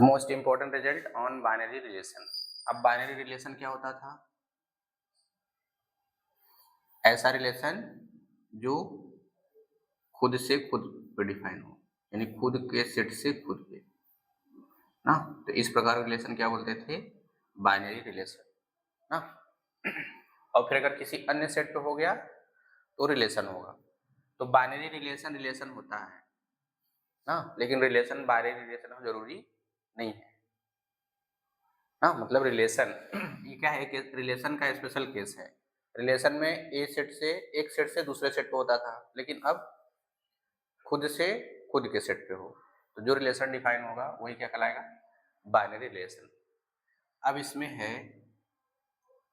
Most important result on binary relation. अब binary relation क्या होता था? ऐसा रिलेशन जो खुद से खुद पे डिफाइन हो, यानी खुद के सेट से खुद पे ना, तो इस प्रकार का रिलेशन क्या बोलते थे? बाइनरी रिलेशन ना। और फिर अगर किसी अन्य सेट पे हो गया तो रिलेशन होगा। तो बाइनरी रिलेशन रिलेशन होता है ना, लेकिन रिलेशन बाइनरी रिलेशन हो जरूरी नहीं है ना। मतलब रिलेशन ये क्या है? एक रिलेशन का स्पेशल केस है। रिलेशन में एक सेट से दूसरे सेट पे होता था, लेकिन अब खुद से खुद के सेट पे हो, तो जो रिलेशन डिफाइन होगा वही क्या कहलाएगा? Binary relation. अब इसमें है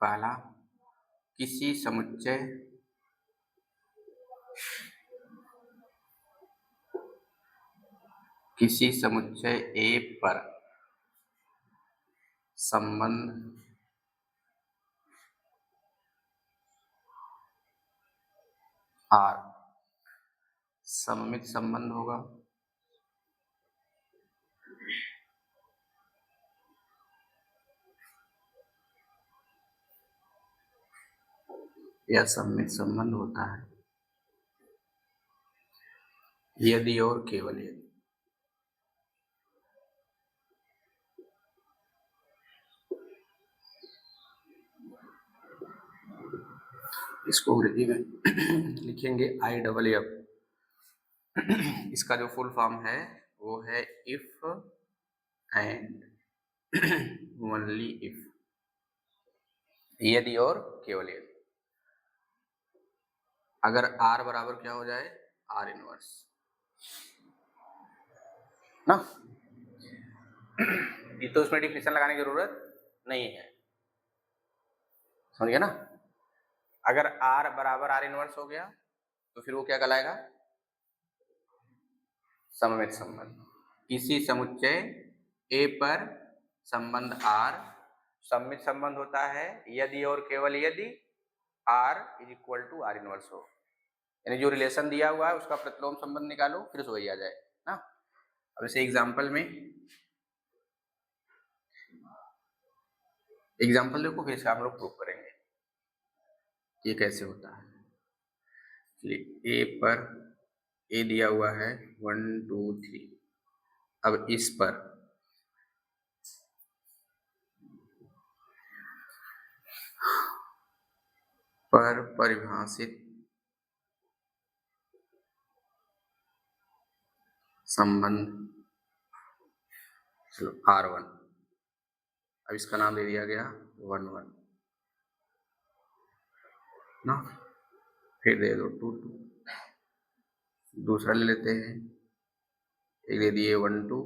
पहला, किसी समुच्चय A पर संबंध R सममित संबंध होगा या सममित संबंध होता है यदि और केवल यदि इसको अंग्रेजी में लिखेंगे IFF। इसका जो फुल फॉर्म है वो है इफ एंड ओनली इफ, यदि और केवल यदि। अगर R बराबर क्या हो जाए? R इनवर्स ना। ये तो उसमें डिफिनेशन लगाने की जरूरत नहीं है, समझ गया ना। अगर R बराबर R इनवर्स हो गया तो फिर वो क्या कहलाएगा? सममित संबंध। किसी समुच्चय A पर संबंध R सममित संबंध होता है यदि और केवल यदि R is equal to R inverse हो, यानी जो रिलेशन दिया हुआ है उसका प्रतिलोम संबंध निकालो, फिर से वही आ जाए ना। अब इसे एग्जाम्पल देखो, फिर से हम लोग प्रूव करेंगे ये कैसे होता है। चलिए, ए दिया हुआ है 1 2 3। अब इस पर परिभाषित संबंध R1, अब इसका नाम दे दिया गया 1 1 ना। फिर दे दो 2 2, दूसरा ले लेते हैं, एक दे दिए 1 2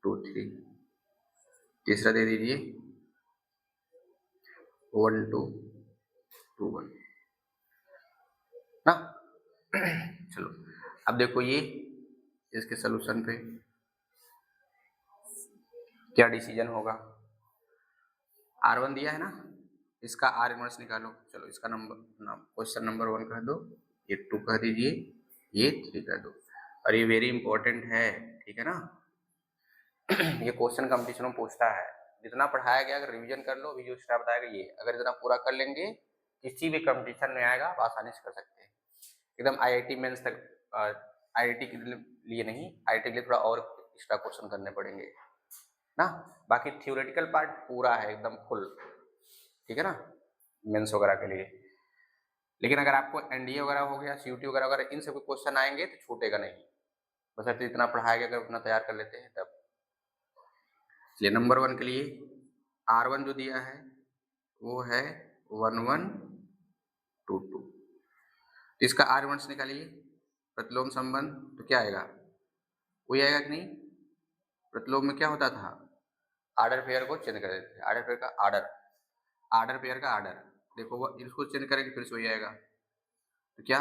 2 3, तीसरा दे दीजिए 1 2 2 1 ना। चलो अब देखो ये इसके सलूशन पे क्या डिसीजन होगा। R1 दिया है ना, इसका R इनवर्स निकालो। चलो इसका क्वेश्चन नंबर 1 कह दो, ये 2 कह दीजिए, ये 3 कह दो। और ये वेरी इंपॉर्टेंट है, ठीक है ना। ये क्वेश्चन कंपटीशन में पूछता है, जितना पढ़ाया गया अगर रिवीजन कर लो, अभी जो स्टेप बताएगा ये अगर इतना पूरा कर लेंगे किसी भी कंपटीशन में आएगा आप आसानी से कर सकते हैं एकदम। IIT मेंस तक, IIT के लिए नहीं, IIT के लिए थोड़ा और एक्स्ट्रा क्वेश्चन करने पड़ेंगे ना। बाकी थ्योरेटिकल पार्ट पूरा है एकदम फुल, ठीक है ना, मेंस वगैरह के लिए। लेकिन अगर आपको NDA वगैरह हो गया, CUT वगैरह इन सब क्वेश्चन आएंगे तो छूटेगा नहीं, बस इतना पढ़ाया गया अगर उतना तैयार कर लेते हैं तब। इसलिए नंबर 1 के लिए R1 जो दिया है वो है 1 1 2 2। इसका R इनवर्स निकालिए, प्रतिलोम संबंध, तो क्या आएगा? वही आएगा कि नहीं? प्रतिलोम में क्या होता था? आर्डर पेयर को चेंज कर देते थे, आर्डर पेयर का आर्डर, देखो वो इसको चेंज करेंगे फिर से वही आएगा। तो क्या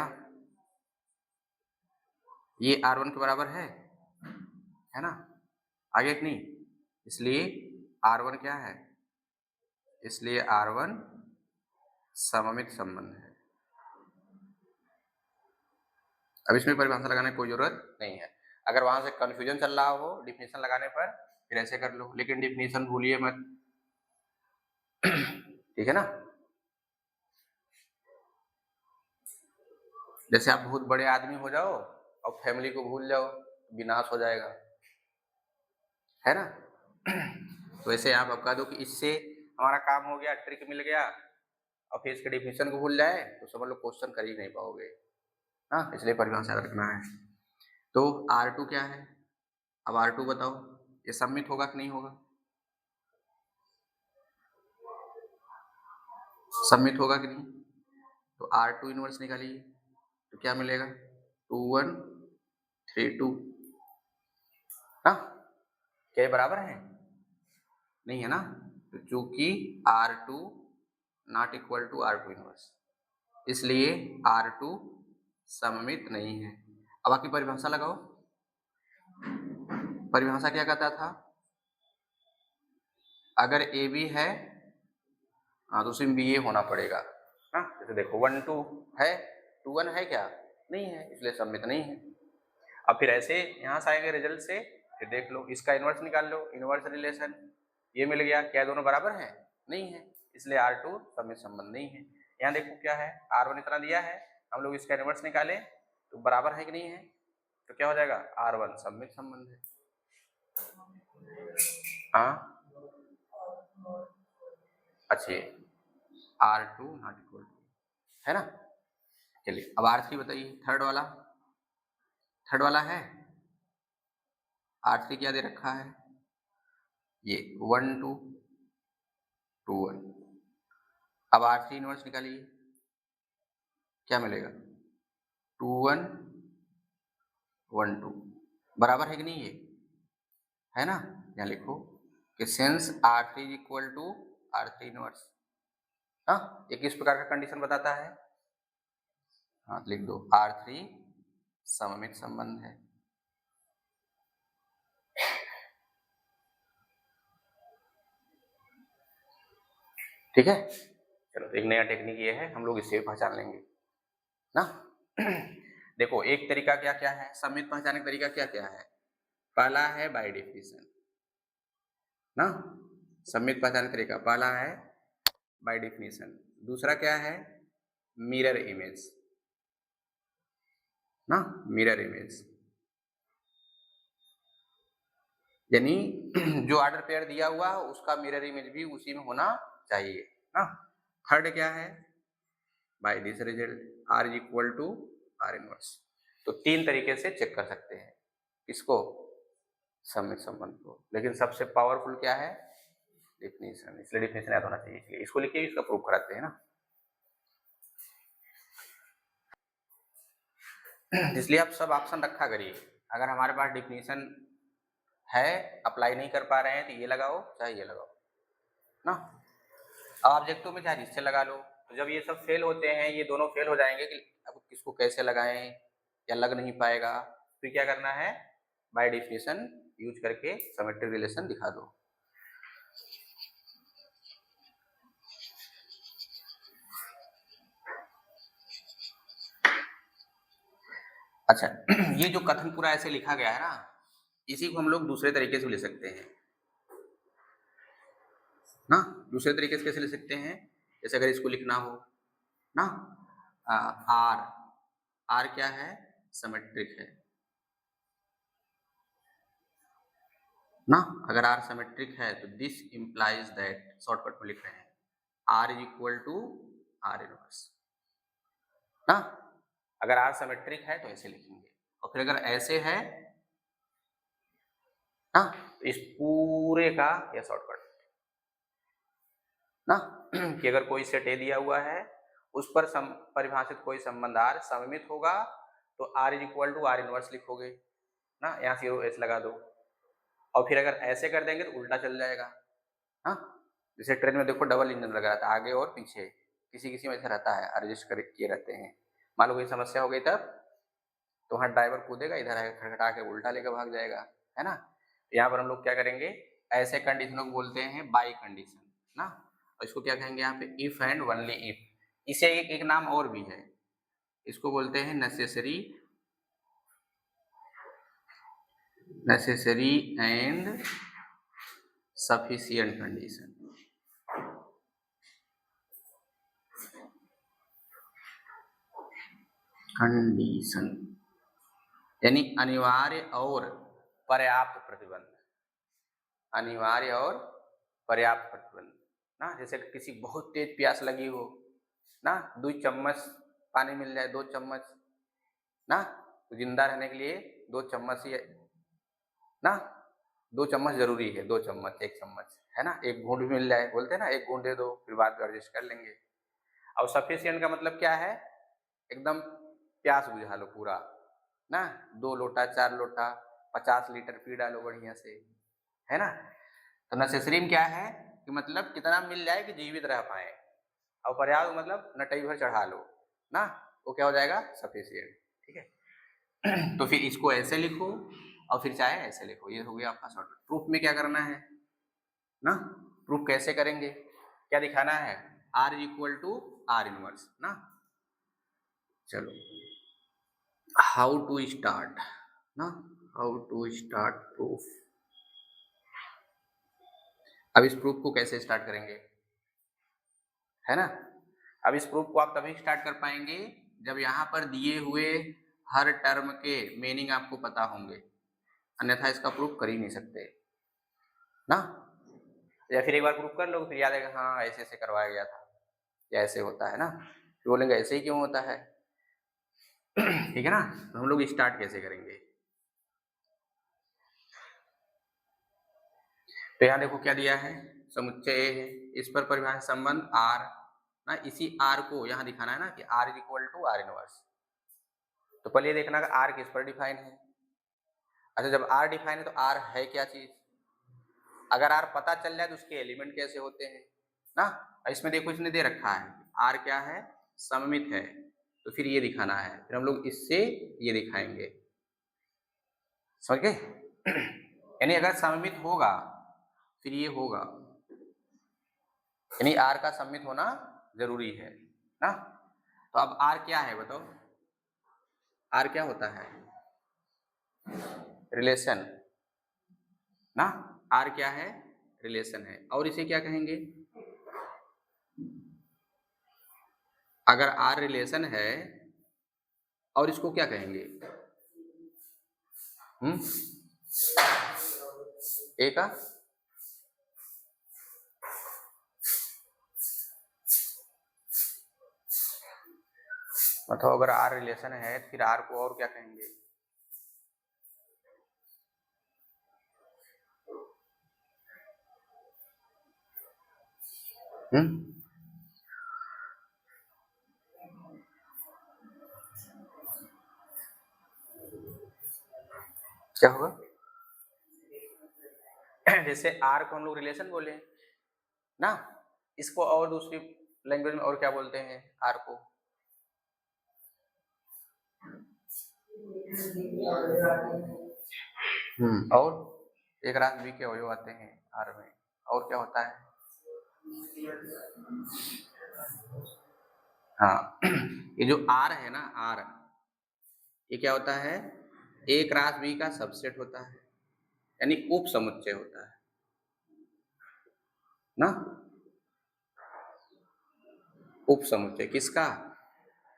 ये R1 के बराबर है ना? आगे कि नहीं? इसलिए R1 क्या है? इसलिए R1 सममित संबंध है। अब इसमें परिभाषा लगाने की कोई जरूरत नहीं है। अगर वहां से कंफ्यूजन चल रहा हो डिफिनेशन लगाने पर फिर ऐसे कर लो, लेकिन डिफिनीशन भूलिए मत। ठीक है ना। जैसे आप बहुत बड़े आदमी हो जाओ और फैमिली को भूल जाओ, विनाश हो जाएगा, है ना। तो ऐसे आप बता दो कि इससे हमारा काम हो गया, ट्रिक मिल गया, और फिर इसके डिफिनीशन को भूल जाए तो समझ लो क्वेश्चन कर ही नहीं पाओगे। हाँ, इसलिए परिभाषा रखना है। तो R2 क्या है, अब R2 बताओ, ये सम्मित होगा कि नहीं होगा? सम्मित होगा कि नहीं? तो R2 इनवर्स निकालिए, तो क्या मिलेगा? 2 1 3 2। हाँ, क्या बराबर है? नहीं है ना। तो चूंकि R2 not equal to R2 inverse, इसलिए R2 सममित नहीं है। अब बाकी परिभाषा लगाओ। परिभाषा क्या कहता था? अगर ए बी है, हाँ, तो उसमें बी ए होना पड़ेगा। हाँ, जैसे देखो 1 2 है, 2 1 है क्या? नहीं है, इसलिए सम्मित नहीं है। अब फिर ऐसे यहाँ से आएंगे रिजल्ट से, फिर देख लो इसका इनवर्स निकाल लो, इनवर्स रिलेशन ये मिल गया। क्या दोनों बराबर हैं? नहीं है, इसलिए R2 सम्मित संबंध नहीं है। यहाँ देखो क्या है, R1 इतना दिया है, हम लोग इसका इनवर्स निकाले तो बराबर है कि नहीं है, तो क्या हो जाएगा? R1 सम्मित संबंध है। हाँ, अच्छी R2 नॉट इक्वल टू, है ना। चलिए अब R3 बताइए, थर्ड वाला है। R3 क्या दे रखा है? ये 1 2 2 1। अब R3 इनवर्स निकालिए, क्या मिलेगा? 2 1 1 2, बराबर है कि नहीं? ये है ना। यहाँ लिखो कि since R3 equal to R3 inverse. हाँ, ये किस प्रकार का कंडीशन बताता है? हाँ, लिख दो R3 सममित संबंध है। ठीक है, चलो एक नया टेक्निक ये है, हम लोग इससे भी पहचान लेंगे ना। देखो एक तरीका क्या क्या है, सम्मित पहचानने का तरीका क्या क्या है? पहला है बाय डेफिनेशन ना, सम्मित पहचान तरीका पहला है बाय डेफिनेशन। दूसरा क्या है? मिरर इमेज ना, मिरर इमेज, यानी जो ऑर्डर पेयर दिया हुआ है उसका मिरर इमेज भी उसी में होना चाहिए ना। थर्ड क्या है? By this result R is equal to R inverse. तो तीन तरीके से चेक कर सकते हैं इसको, सम्मित संबंध को, लेकिन सबसे पावरफुल क्या है? डिफिनेशन, इसलिए डिफिनेशन याद होना चाहिए, इसलिए इसको लिखिए, इसका प्रूफ कराते हैं ना। इसलिए आप सब ऑप्शन रखा करिए, अगर हमारे पास डिफिनेशन है, अप्लाई नहीं कर पा रहे हैं तो ये लगाओ चाहे ये लगाओ ना। अब ऑब्जेक्टिव में चाहे जिससे लगा लो, तो जब ये सब फेल होते हैं, ये दोनों फेल हो जाएंगे कि अब किसको कैसे लगाएं या लग नहीं पाएगा, फिर क्या करना है? बाय डेफिनेशन यूज करके सिमेट्रिक रिलेशन दिखा दो। अच्छा, ये जो कथन पूरा ऐसे लिखा गया है ना, इसी को हम लोग दूसरे तरीके से ले सकते हैं ना। दूसरे तरीके से कैसे ले सकते हैं? जैसे अगर इसको लिखना हो ना, आर, आर क्या है? सिमेट्रिक है ना। अगर आर सिमेट्रिक है तो दिस इंप्लाइज दैट, शॉर्टकट में लिख रहे हैं, R is equal to R inverse ना। अगर आर सिमेट्रिक है तो ऐसे लिखेंगे, और फिर अगर ऐसे है ना, तो इस पूरे का यह शॉर्टकट ना, कि अगर कोई सेट ए दिया हुआ है, उस पर परिभाषित कोई संबंध आर सममित होगा, तो R is equal to R inverse लिखोगे ना, यहाँ 0 लगा दो, और फिर अगर ऐसे कर देंगे तो उल्टा चल जाएगा। हाँ, जैसे ट्रेन में देखो डबल इंजन लगा रहता है, आगे और पीछे, किसी किसी में ऐसा रहता है, एडजस्ट कर किए रहते हैं। मान लो कोई समस्या हो गई तब, तो वहाँ ड्राइवर कूदेगा, इधर आएगा खटखटा के उल्टा लेकर भाग जाएगा, है ना। यहाँ पर हम लोग क्या करेंगे? ऐसे कंडीशनों को बोलते हैं बाई कंडीशन ना, और इसको क्या कहेंगे यहाँ पे? If and only if. इसे एक नाम और भी है, इसको बोलते हैं necessary and sufficient condition. Condition यानी अनिवार्य और पर्याप्त प्रतिबंध, अनिवार्य और पर्याप्त प्रतिबंध ना। जैसे किसी बहुत तेज प्यास लगी हो ना, 2 चम्मच पानी मिल जाए, 2 चम्मच ना, तो जिंदा रहने के लिए 2 चम्मच ही ना, 2 चम्मच जरूरी है, 2 चम्मच, 1 चम्मच है ना, 1 घूंट भी मिल जाए, बोलते हैं ना 1 घूंट दे दो फिर बाद में एडजस्ट कर लेंगे। और सफिशिएंट का मतलब क्या है, एकदम प्यास बुझा लो पूरा ना, 2 लोटा 4 लोटा 50 लीटर पी डालो बढ़िया से, है ना। तो नेसेसरी में क्या है कि मतलब कितना मिल जाए कि जीवित रह पाए, और पर्याप्त मतलब नटई भर चढ़ा लो ना, वो क्या हो जाएगा, सफिशिएंट। ठीक है तो फिर इसको ऐसे लिखो और फिर चाहे ऐसे लिखो, ये हो गया आपका शॉर्ट। प्रूफ में क्या करना है ना, प्रूफ कैसे करेंगे, क्या दिखाना है, R equal to R inverse ना। चलो हाउ टू स्टार्ट ना, हाउ टू स्टार्ट प्रूफ। अब इस प्रूफ को कैसे स्टार्ट करेंगे, है ना। अब इस प्रूफ को आप तभी स्टार्ट कर पाएंगे जब यहाँ पर दिए हुए हर टर्म के मीनिंग आपको पता होंगे, अन्यथा इसका प्रूफ कर ही नहीं सकते ना। या फिर एक बार प्रूफ कर लो फिर याद आएगा हाँ ऐसे ऐसे करवाया गया था या ऐसे होता है ना, फिर बोलेंगे ऐसे ही क्यों होता है ठीक है ना। तो हम लोग स्टार्ट कैसे करेंगे, तो यहाँ देखो क्या दिया है, समुच्चय ए है, इस पर परिभाषित संबंध R ना, इसी R को यहाँ दिखाना है ना कि R is equal to R inverse. तो पहले ये देखना कि R किस पर डिफाइन है। अच्छा जब R डिफाइन है तो R है क्या चीज, अगर R पता चल जाए तो उसके एलिमेंट कैसे होते हैं ना। इसमें देखो इसने दे रखा है R क्या है, सममित है, तो फिर ये दिखाना है, फिर हम लोग इससे ये दिखाएंगे, समझ गए यानी अगर सममित होगा फिर ये होगा, यानी R का सममित होना जरूरी है ना। तो अब R क्या है बताओ, R क्या होता है, रिलेशन ना, R क्या है, रिलेशन है। और इसे क्या कहेंगे, अगर R रिलेशन है और इसको क्या कहेंगे, ए का मतलब अगर R रिलेशन है फिर R को और क्या कहेंगे, क्या होगा जैसे R को हम लोग रिलेशन बोले ना, इसको और दूसरी लैंग्वेज में और क्या बोलते हैं R को, और एक रात भी के अवयव आते हैं R में, और क्या होता है, हाँ ये जो R है ना, R ये क्या होता है, एक रास B का सबसेट होता है, यानी उप समुच्चय होता है ना, उप समुच्चय किसका,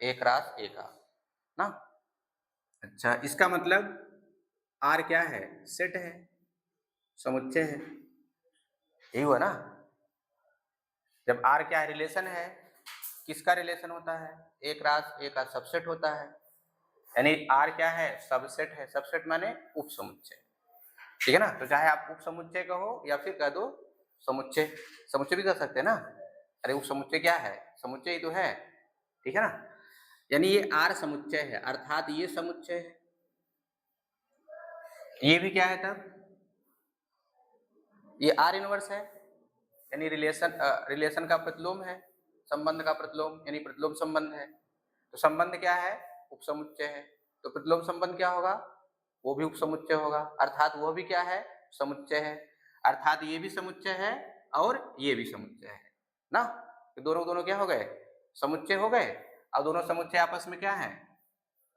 एक रास A का ना। अच्छा इसका मतलब R क्या है, सेट है, समुच्चय है, यही हुआ ना। जब R क्या है, रिलेशन है, किसका रिलेशन होता है, एक रास A का सबसेट होता है, यानी R क्या है, सबसेट है, सबसेट माने उप समुच्चय, ठीक है ना। तो चाहे आप उप समुच्चय कहो या फिर कह दो समुच्चय, समुच्चय भी कर सकते हैं ना, अरे उप समुच्चय क्या है, समुच्चय ही तो है, ठीक है ना। यानी ये R समुच्चय है, अर्थात ये समुच्चय है, ये भी क्या है तब, ये R इनवर्स है, यानी रिलेशन का प्रतिलोम है, संबंध का प्रतिलोम यानी प्रतिलोम संबंध है। तो संबंध क्या है, उपसमुच्चय है, तो प्रतिलोम संबंध क्या होगा, वो भी उपसमुच्चय होगा, अर्थात वो भी क्या है, समुच्चय है, अर्थात ये भी समुच्चय है और ये भी समुच्चय है ना। तो दोनों दोनों क्या हो गए, समुच्चय हो गए, और दोनों समुच्चय आपस में क्या है,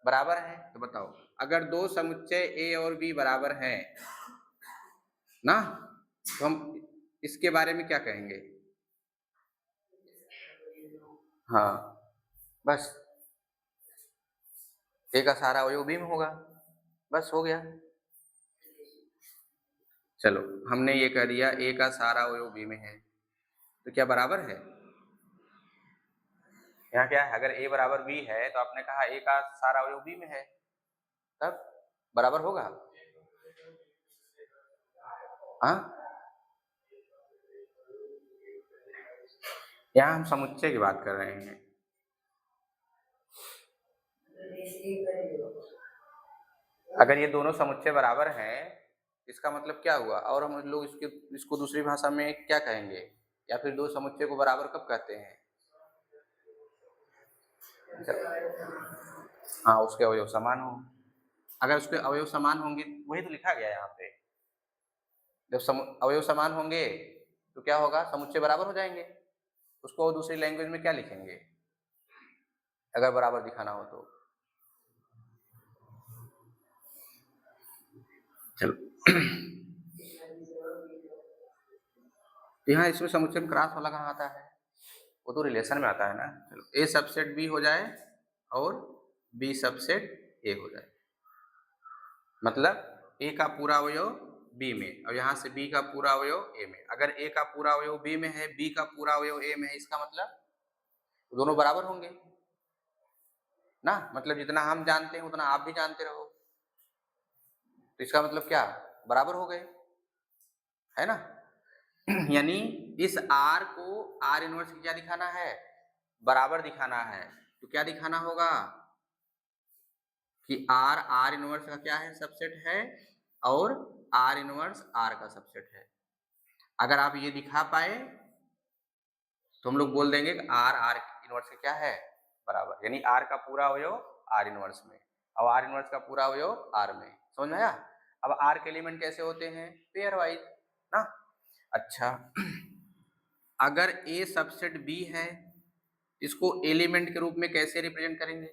बराबर है। तो बताओ अगर दो समुच्चय A और B बराबर हैं ना, तो हम इसके बारे में क्या कहेंगे? हाँ, बस ए का सारा अवयव बी में होगा, बस हो गया। चलो हमने ये कह दिया ए का सारा अवयव बी में है, तो क्या बराबर है? यहाँ क्या है, अगर ए बराबर बी है तो आपने कहा ए का सारा अवयव बी में है, तब बराबर होगा। हाँ, यहाँ हम समुच्चय की बात कर रहे हैं। अगर ये दोनों समुच्चय बराबर हैं, इसका मतलब क्या हुआ? और हम लोग इसको दूसरी भाषा में क्या कहेंगे, या फिर दो समुच्चय को बराबर कब कहते हैं? हाँ, उसके अवयव समान हो। अगर उसके अवयव समान होंगे, वही तो लिखा गया यहाँ पे, जब अवयव समान होंगे तो क्या होगा, समुच्चय बराबर हो जाएंगे। उसको दूसरी लैंग्वेज में क्या लिखेंगे अगर बराबर दिखाना हो तो? चलो यहाँ इसमें समुच्चय में क्रॉस वाला कहाँ आता है? वो तो रिलेशन में आता है ना। चलो ए सबसेट बी हो जाए और बी सबसेट ए हो जाए, मतलब ए का पूरा अवयव बी में और यहाँ से बी का पूरा अवयव ए में। अगर ए का पूरा अवयव बी में है, बी का पूरा अवयव ए में है, इसका मतलब दोनों बराबर होंगे ना। मतलब जितना हम जानते हैं उतना आप भी जानते रहो, तो इसका मतलब क्या, बराबर हो गए, है ना। यानी इस R को R इनवर्स क्या दिखाना है, बराबर दिखाना है। तो क्या दिखाना होगा कि R इनवर्स का क्या है, सबसेट है, और R इनवर्स R का सबसेट है। अगर आप ये दिखा पाए तो हम लोग बोल देंगे कि R इनवर्स का क्या है, बराबर। यानी R का पूरा अवयव R इनवर्स में और R इनवर्स का पूरा अवयव R में। समझ में आया? अब R के एलिमेंट कैसे होते हैं, पेयर वाइज ना। अच्छा, अगर A सबसेट B है, इसको एलिमेंट के रूप में कैसे रिप्रेजेंट करेंगे?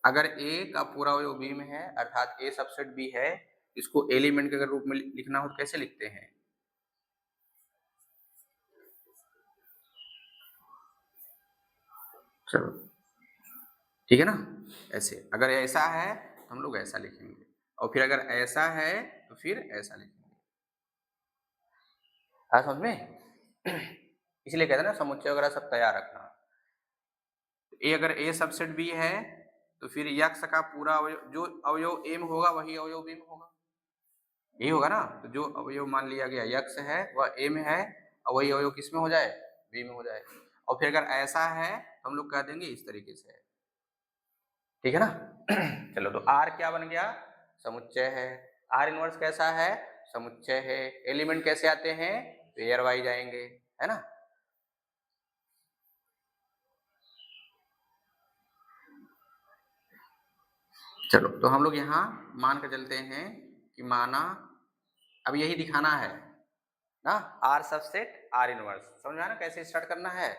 अगर A का पूरा अवयव B में है अर्थात A सबसेट B है, इसको एलिमेंट के रूप में लिखना हो तो कैसे लिखते हैं? चलो ठीक है ना, ऐसे। अगर ऐसा है तो हम लोग ऐसा लिखेंगे, और फिर अगर ऐसा है तो फिर ऐसा लिखेंगे। समझ में? इसलिए कहते हैं ना समुच्चय वगैरह सब तैयार रखना। ए अगर ए सबसेट बी है तो फिर यक्ष का पूरा अवयव, जो अवयव ए में होगा वही अवयव बी में होगा, यही होगा ना। तो जो अवयव मान लिया गया यक्ष है वह ए में है और वही अवयव किस में हो जाए, बी में हो जाए। और फिर अगर ऐसा है तो हम लोग कह देंगे इस तरीके से, ठीक है ना। चलो तो आर क्या बन गया, समुच्चय है। आर इनवर्स कैसा है, समुच्चय है। एलिमेंट कैसे आते हैं, पेयर वाइज आएंगे, है ना। चलो तो हम लोग यहाँ मान कर चलते हैं कि माना अब यही दिखाना है ना, आर सबसेट आर इनवर्स। समझ में आया ना कैसे स्टार्ट करना है।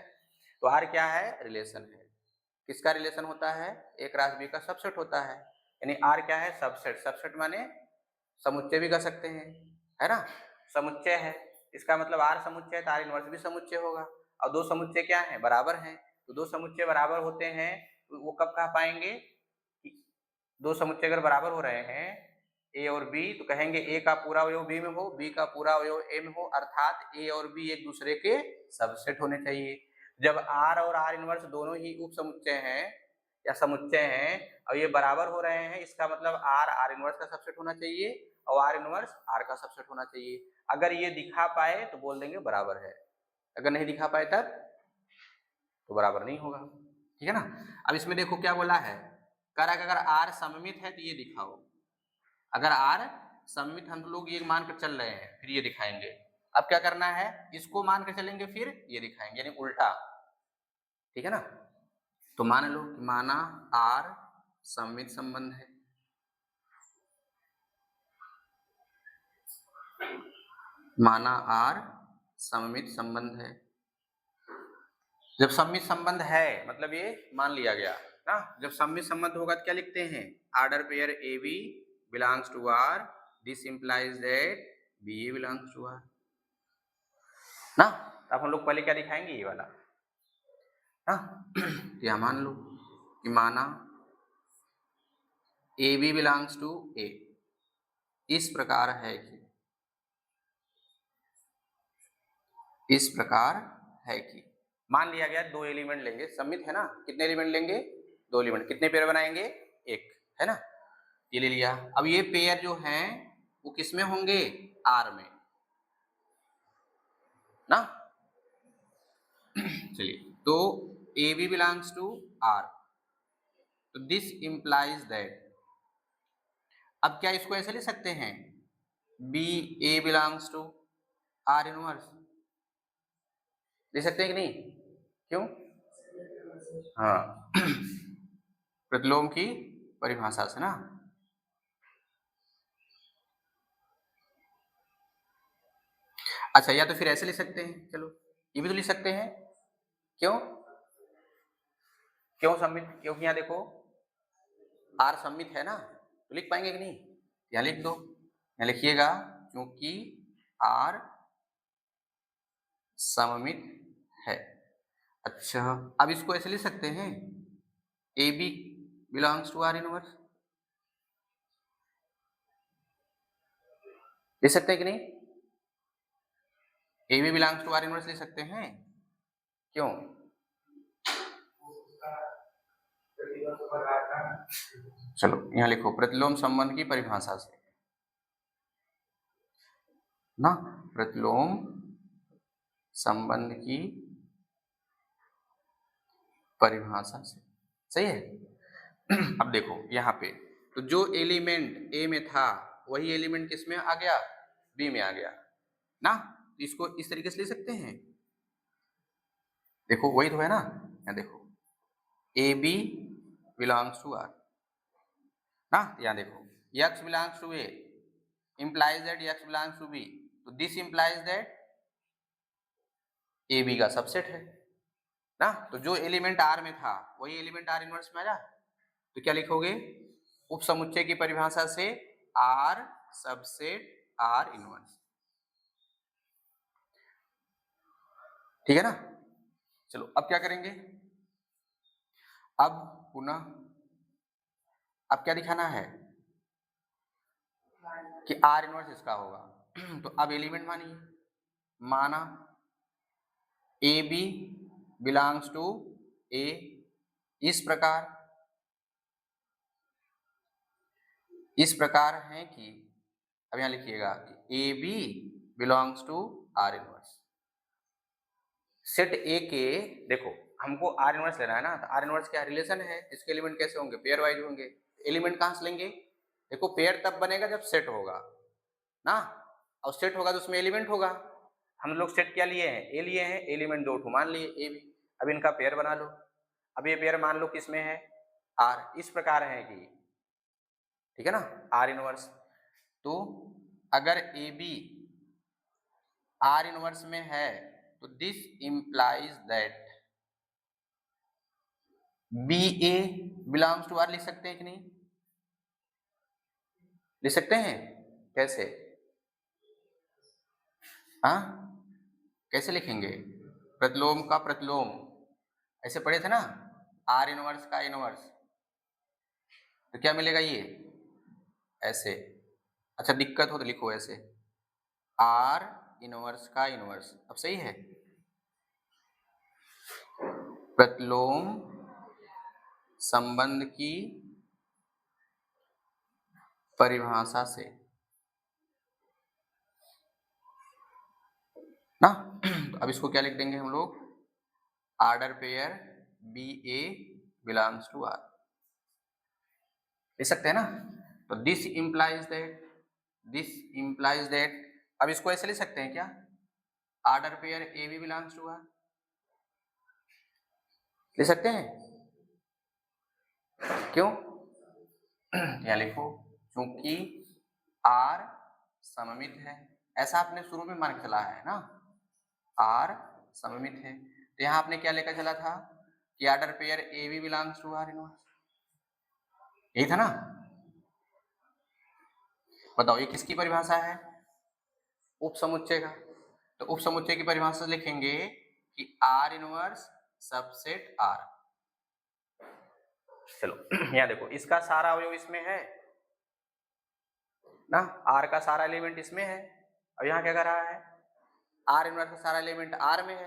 तो आर क्या है, रिलेशन है। किसका रिलेशन होता है, ए क्रॉस बी का सबसेट होता है। यानी आर क्या है, सबसेट। सबसेट माने समुच्चय भी कह सकते हैं, है ना। समुच्चय है, इसका मतलब आर समुच्चय है तो आर इनवर्स भी समुच्चय होगा। और दो समुच्चय क्या है, बराबर हैं। तो दो समुच्चय बराबर होते हैं तो वो कब कह पाएंगे, दो समुच्चय अगर बराबर हो रहे हैं ए और बी तो कहेंगे ए का पूरा अवयव बी में हो, बी का पूरा अवयव ए में हो, अर्थात ए और बी एक दूसरे के सबसेट होने चाहिए। जब आर और आर इनवर्स दोनों ही उप समुच्चय हैं या समुच्चय हैं और ये बराबर हो रहे हैं, इसका मतलब आर आर इनवर्स का सबसेट होना चाहिए और आर इनवर्स आर का सबसेट होना चाहिए। अगर ये दिखा पाए तो बोल देंगे बराबर है, अगर नहीं दिखा पाए तब तो बराबर नहीं होगा, ठीक है ना। अब इसमें देखो क्या बोला है, कारक अगर आर सममित है तो ये दिखाओ। अगर आर सममित हम लोग ये मान कर चल रहे हैं फिर ये दिखाएंगे। अब क्या करना है, इसको मान कर चलेंगे फिर ये दिखाएंगे, यानी उल्टा, ठीक है ना। तो मान लो कि माना आर सममित संबंध है, माना आर सममित संबंध है। जब सममित संबंध है मतलब ये मान लिया गया ना। जब सममित संबंध होगा तो क्या लिखते हैं, order pair A B belongs to R, this implies that B A belongs to R. ना। अब हम लोग पहले क्या दिखाएंगे, ये वाला ना। तो यहां मान लो कि माना A B belongs to A, इस प्रकार है कि, इस प्रकार है कि मान लिया गया दो एलिमेंट लेंगे, सम्मित है ना, कितने एलिमेंट लेंगे, दो एलिमेंट, कितने पेयर बनाएंगे, एक, है ना, ये ले लिया। अब ये पेयर जो हैं वो किस में होंगे, आर में ना। चलिए, तो A B belongs to R, तो दिस इंप्लाइज दैट, अब क्या इसको ऐसे ले सकते हैं, B A belongs to R inverse, ले सकते हैं कि नहीं, क्यों, हाँ प्रतिलोम की परिभाषा से ना। अच्छा, या तो फिर ऐसे ले सकते हैं, चलो ये भी तो लिख सकते हैं, क्यों, क्यों सम्मित, क्योंकि यहाँ देखो आर सम्मित है ना, तो लिख पाएंगे कि नहीं, यहाँ लिख दो, यहाँ लिखिएगा क्योंकि आर सममित है। अच्छा, अब इसको ऐसे लिख सकते हैं, A B belongs to R inverse, लिख सकते हैं कि नहीं, A B belongs to R inverse लिख सकते हैं, क्यों, चलो यहाँ लिखो प्रतिलोम संबंध की परिभाषा से ना, प्रतिलोम संबंध की परिभाषा से, सही है। अब देखो यहाँ पे, तो जो एलिमेंट ए में था वही एलिमेंट किस में आ गया, बी में आ गया ना, तो इसको इस तरीके से ले सकते हैं, देखो वही तो है ना, यहाँ देखो A B belongs to R ना, यहाँ देखो x belongs to A implies that x belongs to b, तो this implies that A B का सबसेट है ना, तो जो एलिमेंट आर में था वही एलिमेंट आर इनवर्स में आ जा, तो क्या लिखोगे, उप समुच्चय की परिभाषा से आर सबसेट आर इनवर्स, ठीक है ना। चलो अब क्या करेंगे, अब पुनः, अब क्या दिखाना है कि आर इनवर्स इसका होगा। तो अब एलिमेंट मानिए, माना A B belongs to A, इस प्रकार है कि, अब यहां लिखिएगा कि A B belongs to R inverse, set A के, देखो हमको आर इनवर्स लेना है ना, तो आर इनवर्स क्या रिलेशन है, इसके एलिमेंट कैसे होंगे, पेयर वाइज होंगे, एलिमेंट कहां से लेंगे, देखो पेयर तब बनेगा जब सेट होगा ना, और सेट होगा तो उसमें एलिमेंट होगा, हम लोग सेट क्या लिए हैं, ए लिए हैं, एलिमेंट दो ठो मान लिए ए बी, अब इनका पेयर बना लो, अब ये पेयर मान लो किसमें है, आर, इस प्रकार है कि, ठीक है ना, आर इनवर्स, तो अगर ए बी आर इनवर्स में है तो this implies that B A belongs to R, लिख सकते हैं कि नहीं, लिख सकते हैं, कैसे, हाँ कैसे लिखेंगे, प्रतिलोम का प्रतिलोम, ऐसे पढ़े थे ना, आर इनवर्स का इनवर्स, तो क्या मिलेगा ये, ऐसे, अच्छा दिक्कत हो तो लिखो ऐसे, आर इनवर्स का इनवर्स, अब सही है, प्रतिलोम संबंध की परिभाषा से ना। तो अब इसको क्या लिख देंगे हम लोग, order pair B A belongs to R, लिख सकते हैं ना, तो दिस इंप्लाइज दैट, अब इसको ऐसे लिख सकते हैं क्या, order pair A B belongs to R, लिख सकते हैं, क्यों, या लिखो क्योंकि आर सममित है, ऐसा आपने शुरू में मान के चला है ना, आर सममित है, तो यहां आपने क्या लेकर चला था कि order pair A B belongs to R inverse, यही था ना, बताओ ये किसकी परिभाषा है, उप समुच्चय का, तो उपसमुच्चय की परिभाषा लिखेंगे कि आर इनवर्स सबसेट आर। चलो यहाँ देखो, इसका सारा अवयव इसमें है ना, आर का सारा एलिमेंट इसमें है। अब यहाँ क्या कर रहा है, आर इनवर्स का सारा एलिमेंट आर में है,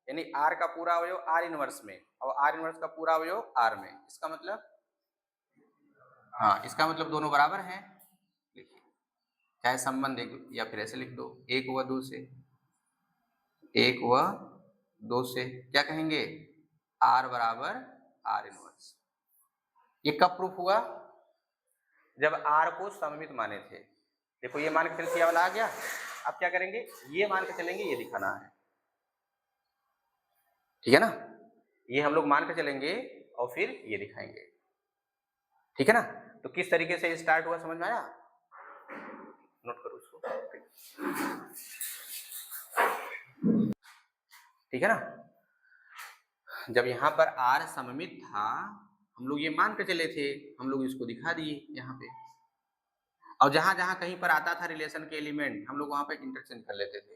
यानी आर का पूरा अवयव आर इनवर्स में और आर इनवर्स का पूरा अवयव आर में। इसका मतलब, हाँ इसका मतलब दोनों बराबर हैं। लिखिए, चाहे संबंध एक या फिर ऐसे लिख दो, एक व दो से, एक व दो से क्या कहेंगे, आर बराबर आर इनवर्स। ये कब प्रूफ हुआ, जब आर को सममित माने थे। देखो ये मान के चलते वाला आ गया। अब क्या करेंगे, ये मान के चलेंगे, ये दिखाना है, ठीक है ना, ये हम लोग मान के चलेंगे और फिर ये दिखाएंगे, ठीक है ना। तो किस तरीके से स्टार्ट हुआ समझ में आया, नोट करो उसको, ठीक है ना। जब यहाँ पर आर सममित था, हम लोग ये मान के चले थे, हम लोग इसको दिखा दिए यहाँ पे, और जहां जहां कहीं पर आता था रिलेशन के एलिमेंट, हम लोग वहां पे इंटरचेंज कर लेते थे,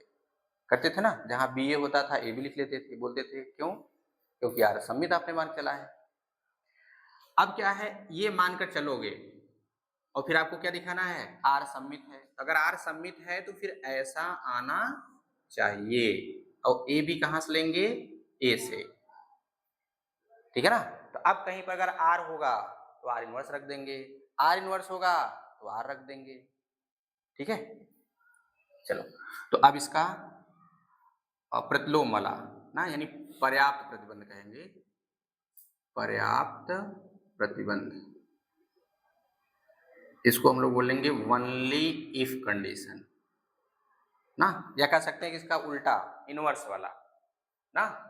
करते थे ना। जहां बी ए होता था ए भी लिख लेते थे, बोलते थे क्यों, क्योंकि आर सममित आपने मान चला है। अब क्या है, ये मानकर चलोगे और फिर आपको क्या दिखाना है, आर सममित है। अगर आर सममित है तो फिर ऐसा आना चाहिए, और ए भी कहां से लेंगे, ए से, ठीक है ना। तो अब कहीं पर अगर आर होगा तो आर इनवर्स रख देंगे, आर इनवर्स होगा तो आर रख देंगे, ठीक है। चलो, तो अब इसका प्रतिलोम वाला ना, यानी पर्याप्त प्रतिबंध कहेंगे, पर्याप्त प्रतिबंध, इसको हम लोग बोलेंगे ओनली इफ कंडीशन ना, या कह सकते हैं कि इसका उल्टा इनवर्स वाला ना।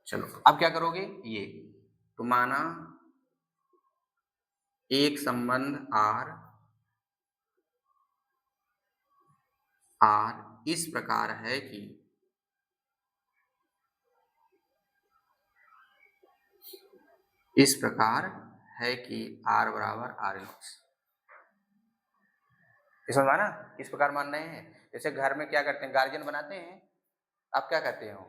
चलो अब क्या करोगे, ये तो माना एक संबंध आर इस प्रकार है कि आर बराबर आर इनवर्स। समझ ना, किस प्रकार मान रहे हैं, जैसे घर में क्या करते हैं, गार्जियन बनाते हैं, आप क्या कहते हो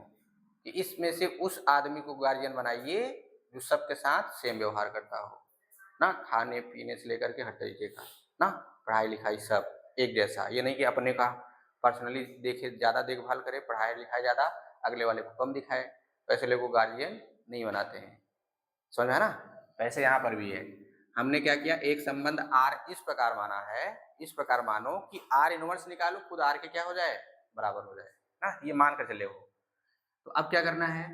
कि इसमें से उस आदमी को गार्जियन बनाइए जो सबके साथ सेम व्यवहार करता हो ना, खाने पीने से लेकर के हर तरीके का ना, पढ़ाई लिखाई सब एक जैसा। ये नहीं कि अपने का पर्सनली देखे, ज़्यादा देखभाल करे, पढ़ाई लिखाई ज़्यादा, अगले वाले को कम दिखाए, वैसे लोगों को गार्जियन नहीं बनाते हैं। समझ में है ना, वैसे यहाँ पर भी है। हमने क्या किया, एक संबंध आर इस प्रकार माना है, इस प्रकार मानो कि आर इनवर्स निकालो, खुद आर के क्या हो जाए, बराबर हो जाए ना, ये मान कर चले हो। तो अब क्या करना है,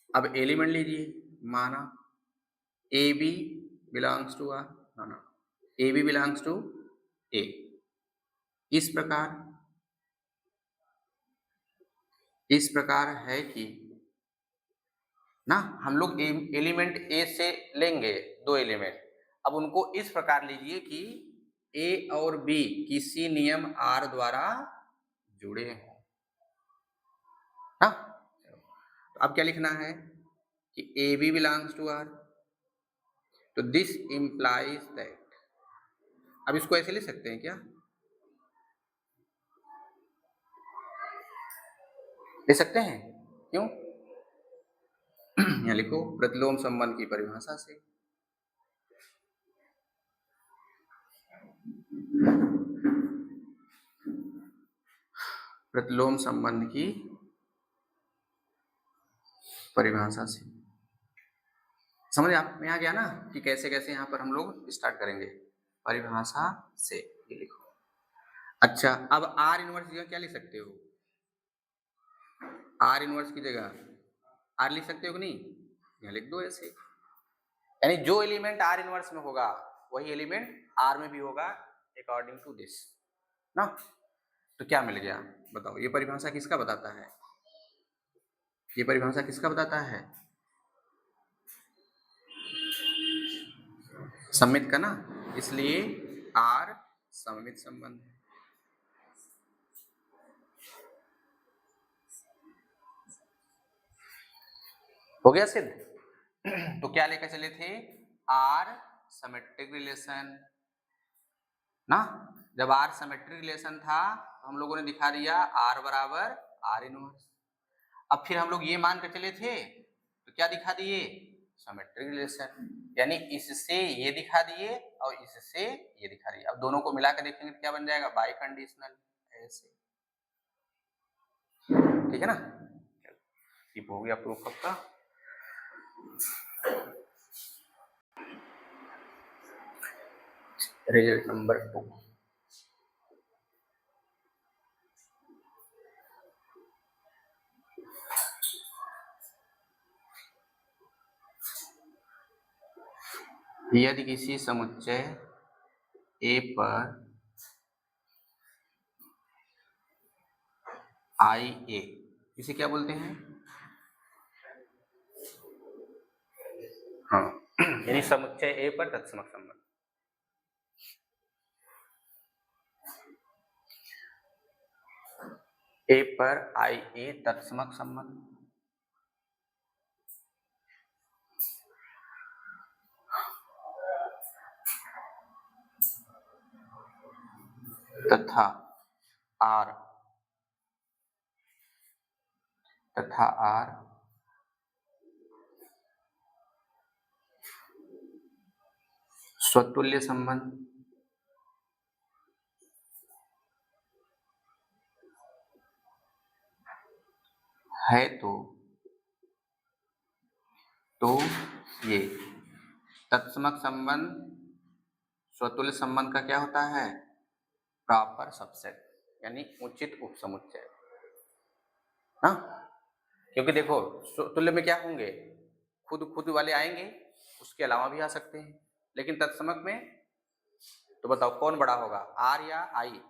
अब एलिमेंट लीजिए, माना A B belongs to R, ना A B belongs to A, इस प्रकार है कि ना, हम लोग एलिमेंट ए से लेंगे दो एलिमेंट, अब उनको इस प्रकार लीजिए कि ए और बी किसी नियम आर द्वारा जुड़े हों ना। तो अब क्या लिखना है कि A B belongs to R, तो दिस इंप्लाइज दैट, अब इसको ऐसे लिख सकते हैं क्या, ले सकते हैं, क्यों, यहाँ लिखो प्रतिलोम संबंध की परिभाषा से, प्रतिलोम संबंध की परिभाषा से। समझ आप में आ गया ना कि कैसे कैसे यहाँ पर हम लोग स्टार्ट करेंगे, परिभाषा से, ये लिखो। अच्छा, अब आर इनवर्स की जगह क्या लिख सकते हो, आर इनवर्स की जगह आर लिख सकते हो कि नहीं, यहाँ लिख दो ऐसे, यानी जो एलिमेंट आर इनवर्स में होगा वही एलिमेंट आर में भी होगा अकॉर्डिंग टू दिस ना। तो क्या मिल गया बताओ, ये परिभाषा किसका बताता है, ये परिभाषा किसका बताता है, सममित का ना, इसलिए आर सममित संबंध है। हो गया सिद्ध। तो क्या लेकर चले थे, आर सिमेट्रिक रिलेशन ना, जब आर सिमेट्रिक रिलेशन था तो हम लोगों ने दिखा दिया आर बराबर आर इनवर्स। अब फिर हम लोग ये मान के चले थे तो क्या दिखा दिए, सिमेट्रिक रिलेशन, यानी इससे ये दिखा दिए और इससे ये दिखा दिए। अब दोनों को मिला के देखेंगे तो क्या बन जाएगा, बाई कंडीशनल, ऐसे, ठीक है ना। ये हो गया प्रूफ आपका। रिजल्ट नंबर 2, यदि किसी समुच्चय ए पर आई ए, इसे क्या बोलते हैं, हाँ यानी समुच्चय ए पर तत्समक संबंध, ए पर आई ए तत्समक संबंध, तथा आर स्वतुल्य संबंध है तो ये तत्समक संबंध स्वतुल्य संबंध का क्या होता है, प्रॉपर सबसेट, यानी उचित उपसमुच्चय ना। क्योंकि देखो तुल्य में क्या होंगे, खुद वाले आएंगे, उसके अलावा भी आ सकते हैं, लेकिन तत्समक में तो बताओ कौन बड़ा होगा, आर या आई।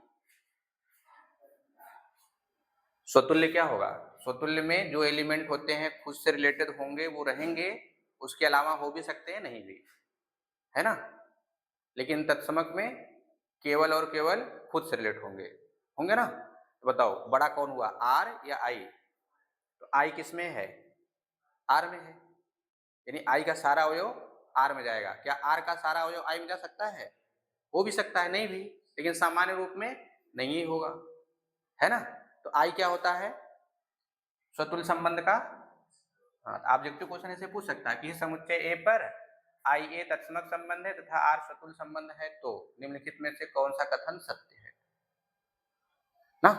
स्वतुल्य क्या होगा, स्वतुल्य में जो एलिमेंट होते हैं खुद से रिलेटेड होंगे वो रहेंगे, उसके अलावा हो भी सकते हैं नहीं भी, है ना। लेकिन तत्समक में केवल और केवल खुद से रिलेट होंगे ना। तो बताओ बड़ा कौन हुआ, आर या आई। तो आई किस में है, आर में है, यानी आई का सारा अवयव आर में जाएगा। क्या आर का सारा अवयव आई में जा सकता है, हो भी सकता है, नहीं भी, लेकिन सामान्य रूप में नहीं ही होगा, है ना। तो आई क्या होता है, स्वतुल्य संबंध का, ऑब्जेक्टिव क्वेश्चन ऐसे पूछ सकता है कि समुच्चय ए पर आई ए तत्समक संबंध है तथा आर स्वतुल्य संबंध है तो निम्नलिखित में से कौन सा कथन सत्य है ना।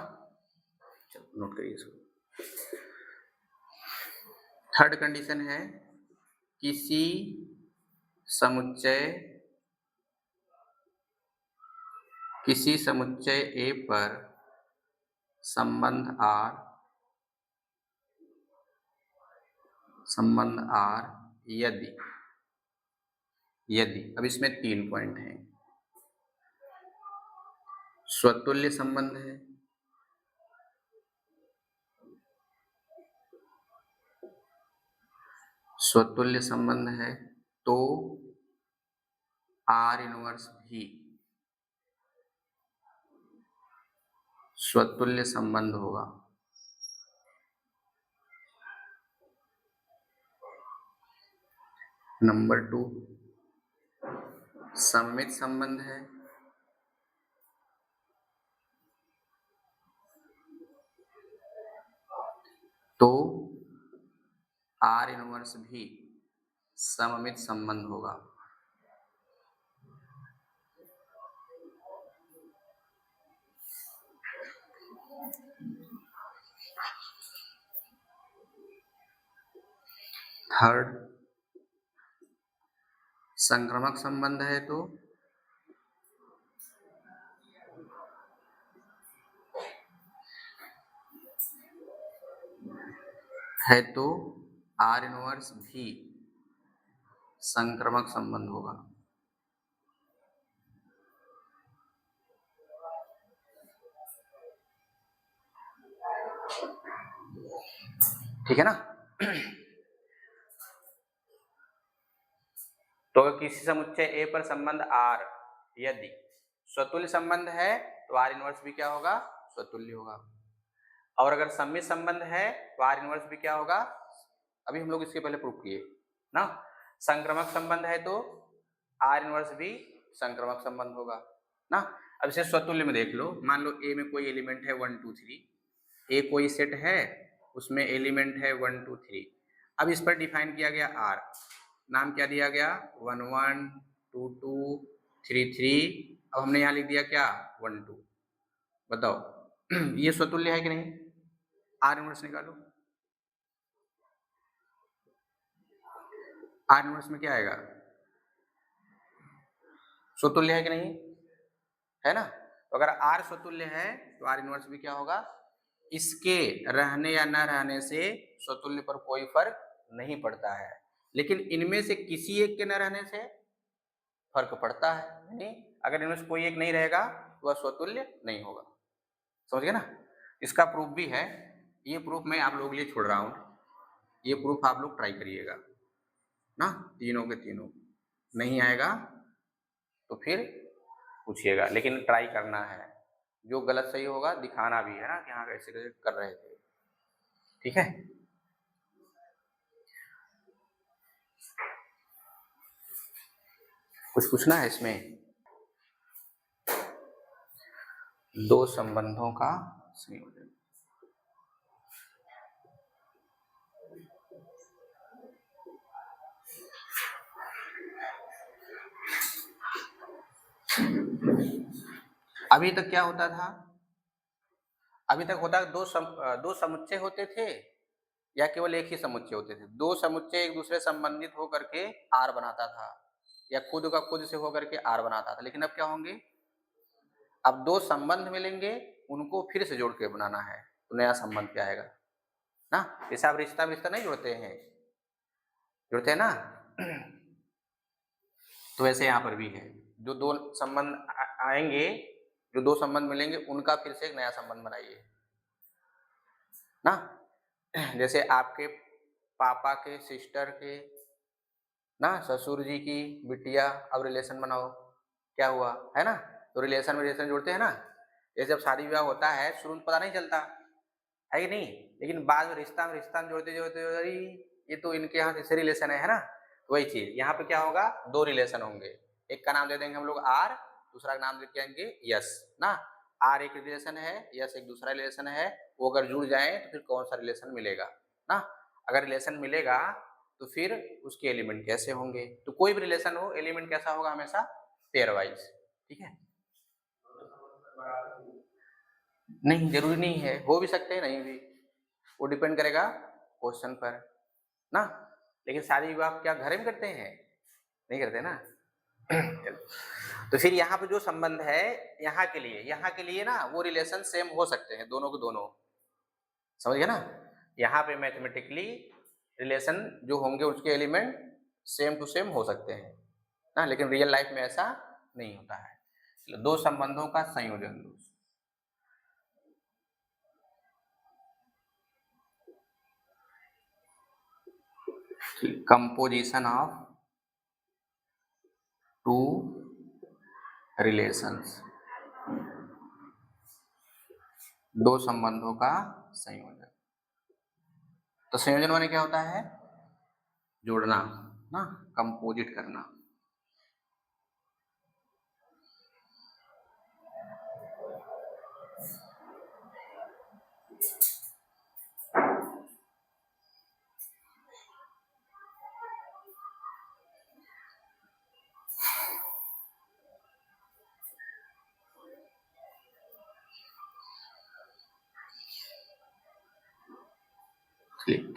चलो नोट करिए इसको। थर्ड कंडीशन है किसी समुच्चय ए पर संबंध आर यदि अब इसमें 3 पॉइंट हैं, स्वतुल्य संबंध है, तो आर इनवर्स भी स्वतुल्य संबंध होगा। नंबर 2 सममित संबंध है, तो आर इनवर्स भी सममित संबंध होगा। थर्ड संक्रामक संबंध है तो आर इनवर्स भी संक्रामक संबंध होगा। ठीक है ना। तो किसी समुच्चय ए पर संबंध आर यदि स्वतुल्य संबंध है तो आर इनवर्स भी क्या होगा, स्वतुल्य होगा। और अगर सममित संबंध है तो आर इनवर्स भी क्या होगा, अभी हम लोग इसके पहले प्रूफ किए ना। संक्रामक संबंध है तो आर इनवर्स भी संक्रामक संबंध होगा ना। अब इसे स्वतुल्य में देख लो, मान लो ए में कोई एलिमेंट है 1 2 3, ए कोई सेट है उसमें एलिमेंट है 1 2 3। अब इस पर डिफाइन किया गया आर, नाम क्या दिया गया 1 1 2 2 3 3। अब हमने यहाँ लिख दिया क्या 1 2। बताओ ये स्वतुल्य है कि नहीं? आर इनवर्स निकालो। आर इनवर्स में क्या आएगा? स्वतुल्य है कि नहीं? है ना। तो अगर आर स्वतुल्य है तो आर इनवर्स भी क्या होगा? इसके रहने या न रहने से स्वतुल्य पर कोई फर्क नहीं पड़ता है, लेकिन इनमें से किसी एक के न रहने से फर्क पड़ता है। नहीं, अगर इनमें से कोई एक नहीं रहेगा तो वह स्वतुल्य नहीं होगा। समझ गए ना। इसका प्रूफ भी है, ये प्रूफ मैं आप लोगों के लिए छोड़ रहा हूं, ये प्रूफ आप लोग ट्राई करिएगा ना, तीनों के तीनों। नहीं आएगा तो फिर पूछिएगा, लेकिन ट्राई करना है। जो गलत सही होगा दिखाना भी है ना कि हाँ कैसे कैसे कर रहे थे। ठीक है। कुछ पूछना है इसमें? दो संबंधों का संयोजन। अभी तक क्या होता था? अभी तक होता दो समुच्चय होते थे या केवल एक ही समुच्चय होते थे? दो समुच्चय एक दूसरे संबंधित होकर के आर बनाता था, या खुद का खुद से होकर के आर बनाता था। लेकिन अब क्या होंगे? अब दो संबंध मिलेंगे, उनको फिर से जोड़ के बनाना है, तो नया संबंध क्या आएगा ना। जैसे आप रिश्ता रिश्ता नहीं जोड़ते हैं, जुड़ते हैं ना तो वैसे यहाँ पर भी है, जो दो संबंध आएंगे, जो दो संबंध मिलेंगे उनका फिर से एक नया संबंध बनाइए ना। जैसे आपके पापा के सिस्टर के ना ससुर जी की बिटिया, अब रिलेशन बनाओ, क्या हुआ है ना। तो रिलेशन में रिलेशन जोड़ते हैं ना। जैसे जब शादी विवाह होता है शुरू में पता नहीं चलता है कि नहीं, लेकिन बाद में रिश्ता में जोड़ते जोड़ते अरे ये तो इनके यहाँ से रिलेशन है ना। तो वही चीज यहाँ पे क्या होगा, दो रिलेशन होंगे, एक का नाम दे देंगे हम लोग आर, दूसरा का नाम दे देंगे यस ना। आर एक रिलेशन है, यस एक दूसरा रिलेशन है, वो अगर जुड़ जाए तो फिर कौन सा रिलेशन मिलेगा ना। अगर रिलेशन मिलेगा तो फिर उसके एलिमेंट कैसे होंगे? तो कोई भी रिलेशन हो एलिमेंट कैसा होगा? हमेशा पेयर वाइज। ठीक है। नहीं जरूरी नहीं है, हो भी सकते हैं नहीं भी, वो डिपेंड करेगा क्वेश्चन पर ना। लेकिन शादी विवाह क्या घर में करते हैं? नहीं करते ना। तो फिर यहाँ पे जो संबंध है यहाँ के लिए ना वो रिलेशन सेम हो सकते हैं दोनों के दोनों। समझ गए ना। यहाँ पे मैथमेटिकली रिलेशन जो होंगे उसके एलिमेंट सेम टू सेम हो सकते हैं ना, लेकिन रियल लाइफ में ऐसा नहीं होता है। दो संबंधों का संयोजन, कंपोजिशन ऑफ टू रिलेशंस, दो संबंधों का संयोजन। तो संयोजन माने क्या होता है? जोड़ना ना, कंपोजिट करना।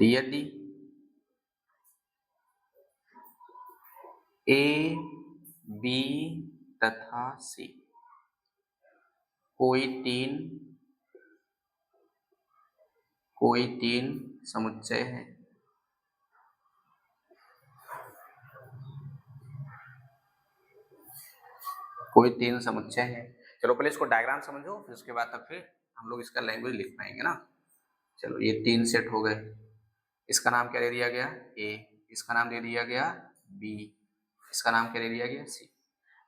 यदि ए बी तथा सी कोई तीन समुच्चय है, कोई तीन समुच्चय है। चलो पहले इसको डायग्राम समझो, फिर उसके बाद तब फिर हम लोग इसका लैंग्वेज लिख पाएंगे ना। चलो ये तीन सेट हो गए, इसका नाम क्या दे दिया गया ए, इसका नाम दे दिया गया बी, इसका नाम क्या दे दिया गया सी।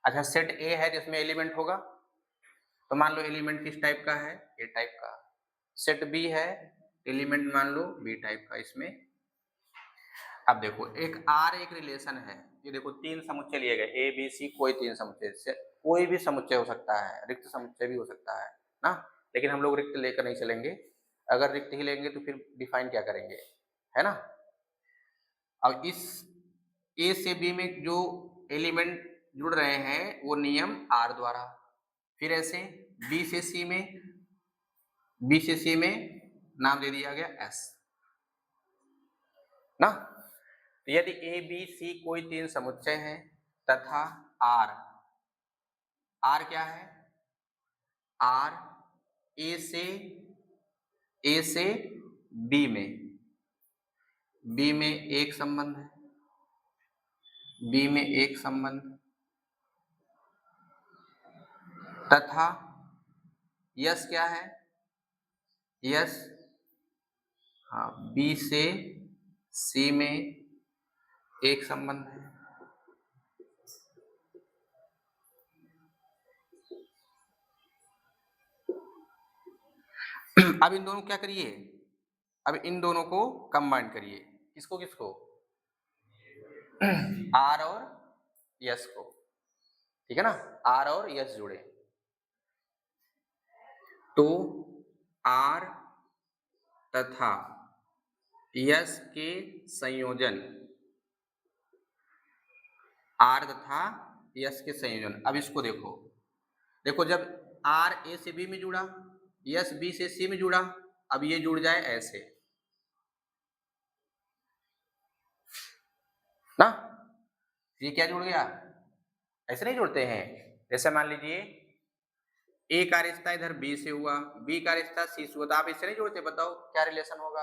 अच्छा सेट ए है जिसमें एलिमेंट होगा, तो मान लो एलिमेंट किस टाइप का है? ए टाइप का। सेट बी है, एलिमेंट मान लो बी टाइप का इसमें। अब देखो एक आर एक रिलेशन है, ये देखो तीन समुच्चय लिए गए ए बी सी, कोई तीन समुच्चय, कोई भी समुच्चय हो सकता है, रिक्त समुच्चय भी हो सकता है ना, लेकिन हम लोग रिक्त लेकर नहीं चलेंगे। अगर रिक्त ही लेंगे तो फिर डिफाइन क्या करेंगे, है ना। अब इस ए से बी में जो एलिमेंट जुड़ रहे हैं वो नियम आर द्वारा, फिर ऐसे बी से सी में, बी से सी में नाम दे दिया गया एस ना। यदि ए बी सी कोई तीन समुच्चय है तथा आर, आर क्या है, आर ए से बी में, बी में एक संबंध है, बी में एक संबंध तथा यस क्या है, यस हाँ बी से सी में एक संबंध है। अब इन दोनों क्या करिए, अब इन दोनों को कंबाइन करिए, किसको किसको, आर और यस को, ठीक है ना, आर और यस जुड़े तो आर तथा यस के संयोजन, आर तथा यस के संयोजन। अब इसको देखो, देखो जब आर ए से बी में जुड़ा, यस बी से सी में जुड़ा, अब ये जुड़ जाए ऐसे ना, ये क्या जुड़ गया, ऐसे नहीं जुड़ते हैं। जैसे मान लीजिए ए का रिश्ता इधर बी से हुआ, बी का रिश्ता सी से हुआ, तो आप इससे नहीं जुड़ते, बताओ क्या रिलेशन होगा,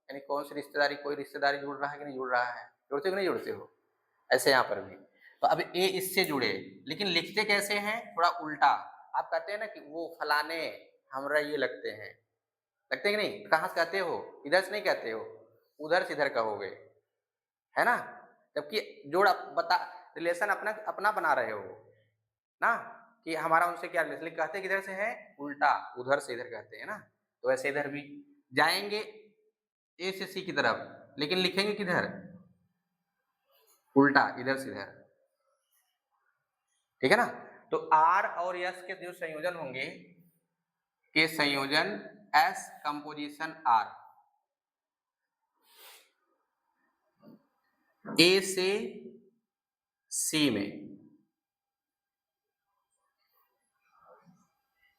यानी कौन सी रिश्तेदारी, कोई रिश्तेदारी जुड़ रहा है कि नहीं जुड़ रहा है, जुड़ते हो कि नहीं जुड़ते हो। ऐसे यहाँ पर भी, तो अब ए इससे जुड़े, लेकिन लिखते कैसे हैं, थोड़ा उल्टा। आप कहते हैं ना कि वो फलाने हमरा ये लगते हैं, लगते हैं कि नहीं, कहाँ से कहते हो, इधर से नहीं कहते हो, उधर से इधर कहोगे, है ना, जबकि जोड़ बता रिलेशन अपना अपना बना रहे हो ना, कि हमारा उनसे क्या रिलेशन, कहते किधर से है, उल्टा, उधर से इधर कहते हैं ना। तो ऐसे इधर भी जाएंगे ए से सी की तरफ, लेकिन लिखेंगे किधर, उल्टा, इधर से इधर, ठीक है ना। तो आर और यस के जो संयोजन होंगे, के संयोजन एस कंपोजिशन आर, ए से सी में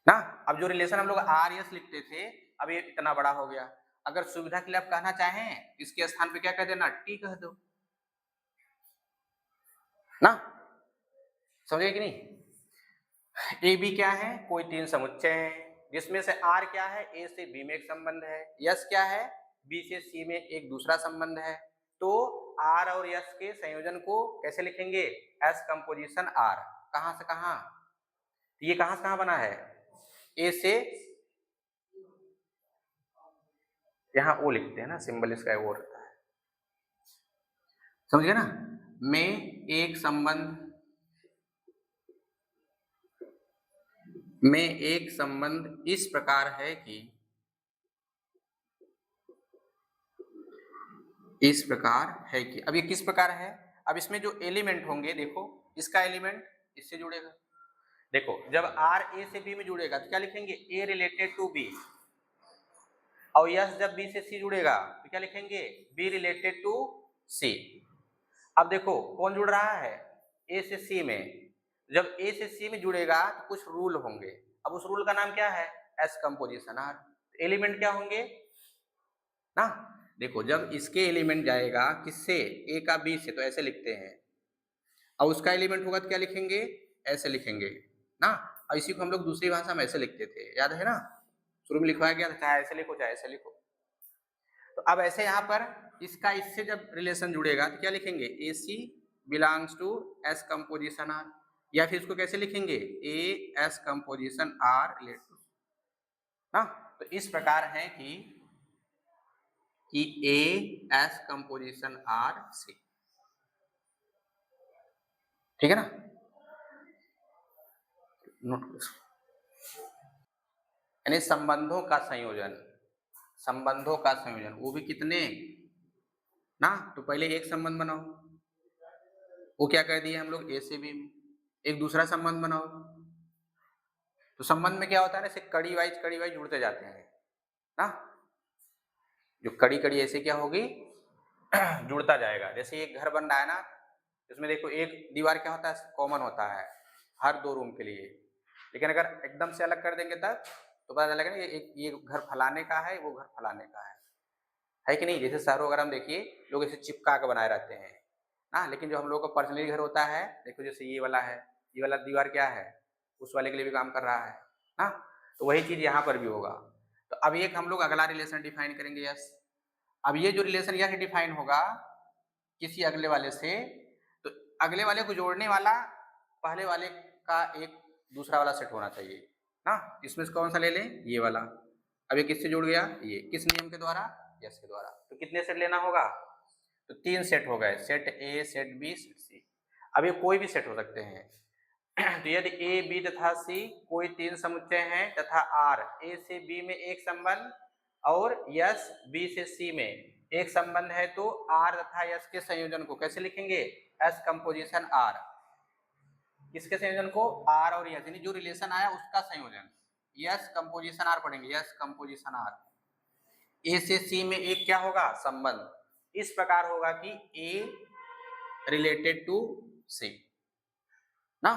ना। अब जो रिलेशन हम लोग आर एस लिखते थे, अब ये इतना बड़ा हो गया, अगर सुविधा के लिए आप कहना चाहें इसके स्थान पे क्या कह देना, टी कह दो ना, समझे कि नहीं। ए बी क्या है, कोई तीन समुच्चय है जिसमें से आर क्या है, ए से बी में एक संबंध है, यस क्या है, बी से सी में एक दूसरा संबंध है। तो आर और यस के संयोजन को कैसे लिखेंगे, एस कंपोजिशन आर, कहां से कहां, ये कहां से कहां बना है, ए से, यहां ओ लिखते हैं ना, सिंबल इसका वो रहता है, समझिए ना, में एक संबंध, में एक संबंध इस प्रकार है कि, इस प्रकार है कि, अब ये किस प्रकार है, अब इसमें जो एलिमेंट होंगे, देखो इसका एलिमेंट इससे जुड़ेगा, देखो जब आर ए से बी में जुड़ेगा तो क्या लिखेंगे, ए रिलेटेड टू बी, और यस जब बी से सी जुड़ेगा तो क्या लिखेंगे, बी रिलेटेड टू सी। अब देखो कौन जुड़ रहा है, ए से सी में, जब ए से सी में जुड़ेगा तो कुछ रूल होंगे, अब उस रूल का नाम क्या है, एस कंपोजिशन आर, एलिमेंट क्या होंगे ना। देखो जब इसके एलिमेंट जाएगा किससे, ए का बी से, तो ऐसे लिखते हैं, और उसका एलिमेंट होगा तो क्या लिखेंगे, ऐसे लिखेंगे ना। और इसी को हम लोग दूसरी भाषा में ऐसे लिखते थे, याद है ना, शुरू में लिखवाया गया था, चाहे ऐसे लिखो चाहे ऐसे लिखो। तो अब ऐसे यहाँ पर इसका इससे जब रिलेशन जुड़ेगा तो क्या लिखेंगे, A C belongs to S composition R, या फिर इसको कैसे लिखेंगे, A S composition R relate to ना। तो इस प्रकार है कि A S composition R C, ठीक है ना, नोट करो, यानी संबंधों का संयोजन, संबंधों का संयोजन, वो भी कितने ना। तो पहले एक संबंध बनाओ, वो क्या कर दिए हम लोग, ए से बी में, एक दूसरा संबंध बनाओ। तो संबंध में क्या होता है ना, ऐसे कड़ी वाइज जुड़ते जाते हैं ना, जो कड़ी कड़ी ऐसे क्या होगी जुड़ता जाएगा। जैसे एक घर बन रहा है ना, इसमें देखो एक दीवार क्या होता है, कॉमन होता है हर 2 रूम के लिए, लेकिन अगर एकदम से अलग कर देंगे तब तो पता चलेगा ना ये घर फलाने का है, वो घर फलाने का है कि नहीं। जैसे शहरों वगैरह में देखिए लोग इसे चिपका के बनाए रहते हैं ना, लेकिन जो हम लोगों का पर्सनली घर होता है, देखो जैसे ये वाला है, ये वाला दीवार क्या है, उस वाले के लिए भी काम कर रहा है ना। तो वही चीज यहाँ पर भी होगा। तो अब एक हम लोग अगला रिलेशन डिफाइन करेंगे, यस। अब ये जो रिलेशन यह डिफाइन होगा किसी अगले वाले से, तो अगले वाले को जोड़ने वाला पहले वाले का एक दूसरा वाला सेट होना चाहिए ना। इसमें से कौन सा ले लें, ये वाला। अब ये किससे जुड़ गया, ये किस नियम के द्वारा, यस के द्वारा। तो कितने सेट लेना होगा, तो 3 सेट हो गए, set A, set B, set C. अब ये कोई भी सेट हो सकते हैं। तो यदि ए, बी तथा सी कोई 3 समुच्चय हैं तथा आर ए से बी में एक संबंध और यस बी से सी में एक संबंध है, तो आर तथा यस के संयोजन को कैसे लिखेंगे, एस कंपोजिशन आर। किसके संयोजन को, आर और यस, यानी जो रिलेशन आया उसका संयोजन, यस कंपोजिशन आर पढ़ेंगे, यस कंपोजिशन आर। ए से सी में एक क्या होगा, संबंध। इस प्रकार होगा कि ए रिलेटेड टू सी ना।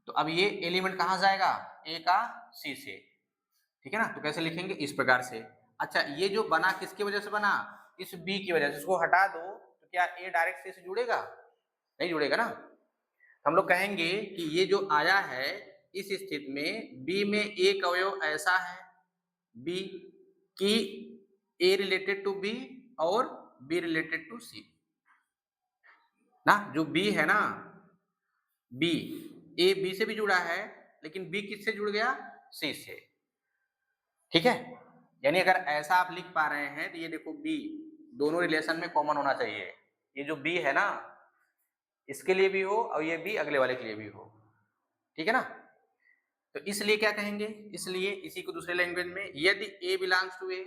तो अब ये एलिमेंट कहां जाएगा, ए का सी से, ठीक है ना। तो कैसे लिखेंगे, इस प्रकार से। अच्छा, ये जो बना किसकी वजह से बना, इस बी की वजह से। इसको हटा दो तो क्या ए डायरेक्ट सी से जुड़ेगा, नहीं जुड़ेगा ना। हम लोग कहेंगे कि ये जो आया है इस स्थिति में बी में एक अवयव ऐसा है बी की ए रिलेटेड टू बी और बी रिलेटेड टू सी ना। जो बी है ना, बी, ए बी से भी जुड़ा है, लेकिन बी किससे जुड़ गया, सी से, ठीक है। यानी अगर ऐसा आप लिख पा रहे हैं तो ये देखो बी दोनों रिलेशन में कॉमन होना चाहिए। ये जो बी है ना, इसके लिए भी हो और ये बी अगले वाले के लिए भी हो, ठीक है ना। तो इसलिए क्या कहेंगे, इसलिए इसी को दूसरे लैंग्वेज में, यदि ए बिलोंग्स टू ए,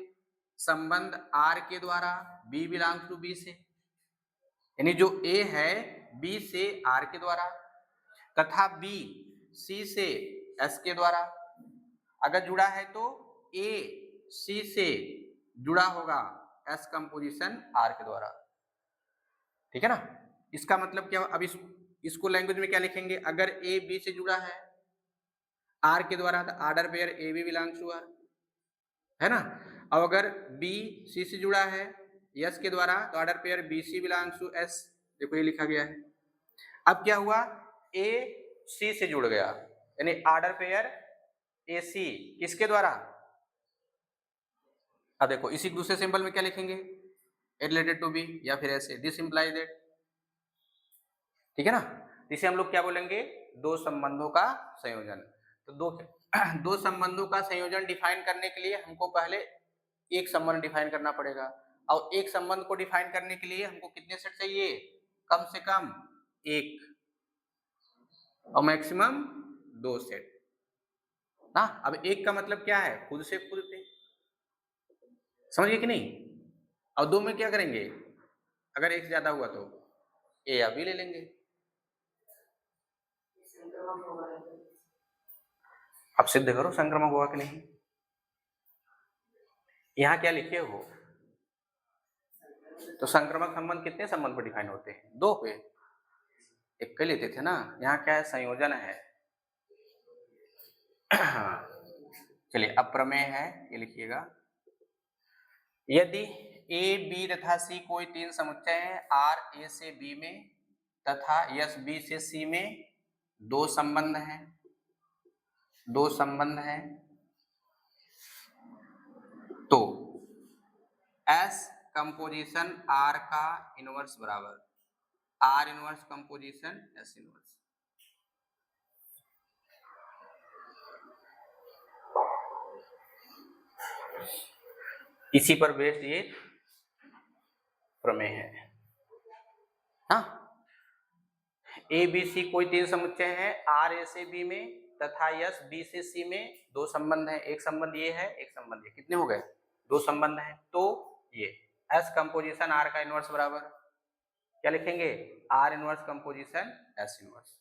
संबंध आर के द्वारा बी बिलोंग्स टू बी से, यानी जो ए है बी से आर के द्वारा तथा बी सी से एस के द्वारा अगर जुड़ा है, तो ए सी से जुड़ा होगा एस कंपोजिशन आर के द्वारा, ठीक है ना। इसका मतलब क्या, अब इसको लैंग्वेज में क्या लिखेंगे, अगर ए बी से जुड़ा है आर के द्वारा तो order pair A B belongs to R, है ना। अब अगर बी सी से जुड़ा है यस के द्वारा तो order pair B C belongs to S, देखो ये लिखा गया है। अब क्या हुआ, ए सी से जुड़ गया, यानी आर्डर पेयर ए सी किसके द्वारा, अब देखो इसी दूसरे सिंबल में क्या लिखेंगे, ए रिलेटेड टू बी, या फिर ऐसे दिस इंप्लाइज दैट, ठीक है ना। इसे हम लोग क्या बोलेंगे, दो संबंधों का संयोजन। तो दो संबंधों का संयोजन डिफाइन करने के लिए हमको पहले एक संबंध डिफाइन करना पड़ेगा, और एक संबंध को डिफाइन करने के लिए हमको कितने सेट चाहिए, कम से कम एक और मैक्सिमम 2 सेट ना। अब एक का मतलब क्या है, खुद से खुद पे, समझिए कि नहीं। और 2 में क्या करेंगे, अगर एक से ज्यादा हुआ तो ए या बी ले लेंगे। अब सिद्ध करो संक्रमक हुआ कि नहीं। यहाँ क्या लिखे हो, तो संक्रमक संबंध कितने संबंध पर डिफाइन होते हैं, 2 पे, एक के लेते थे ना। यहाँ क्या है, संयोजन है। चलिए अब प्रमेय है, ये लिखिएगा। यदि ए बी तथा सी कोई 3 समुच्चय हैं, आर ए से बी में तथा यस बी से सी में 2 संबंध हैं, 2 संबंध हैं, तो एस कंपोजिशन आर का इनवर्स बराबर are inverse composition S inverse. इसी पर बेस्ड ये प्रमेय है। हाँ, ए बी सी कोई 3 समुच्चय हैं, आर ए से बी में तथा यस बी से सी में 2 संबंध हैं, एक संबंध ये है, एक संबंध ये, कितने हो गए, 2 संबंध हैं। तो ये एस कंपोजिशन आर का इनवर्स बराबर क्या लिखेंगे, are inverse composition S inverse.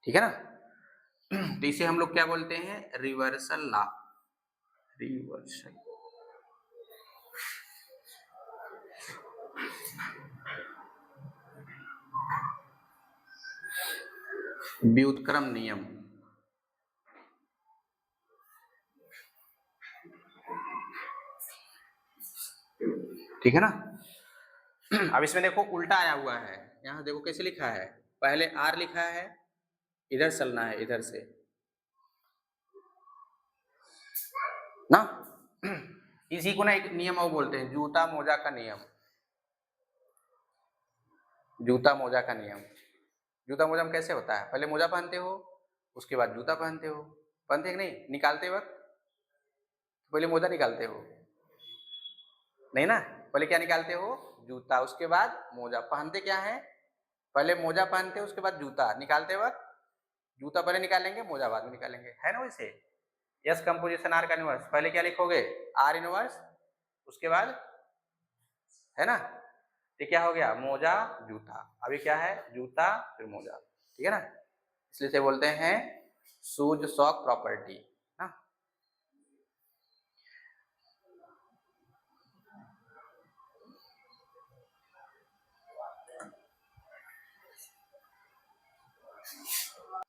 ठीक है ना। तो इसे हम लोग क्या बोलते हैं, रिवर्सल लॉ, रिवर्सल। व्युत्क्रम नियम, ठीक है ना। अब इसमें देखो उल्टा आया हुआ है, यहाँ देखो कैसे लिखा है, पहले आर लिखा है, इधर चलना है इधर से ना। इसी को ना एक नियम और बोलते हैं, जूता मोजा का नियम, जूता मोजा का नियम। जूता मोजा में कैसे होता है, पहले मोजा पहनते हो, उसके बाद जूता पहनते हो, पहनते कि नहीं, निकालते वक्त पहले मोजा निकालते हो, नहीं ना, पहले क्या निकालते हो, जूता, उसके बाद मोजा। पहनते क्या है, पहले मोजा पहनते उसके बाद जूता, निकालते वक्त जूता पहले निकालेंगे, मोजा बाद में निकालेंगे, है ना वैसे। यस कंपोजिशन आर का इनवर्स, पहले क्या लिखोगे, आर इनवर्स, उसके बाद, है ना, तो क्या हो गया, मोजा जूता। अभी क्या है, जूता फिर मोजा, ठीक है ना, इसलिए से बोलते हैं शूज सॉक प्रॉपर्टी ना।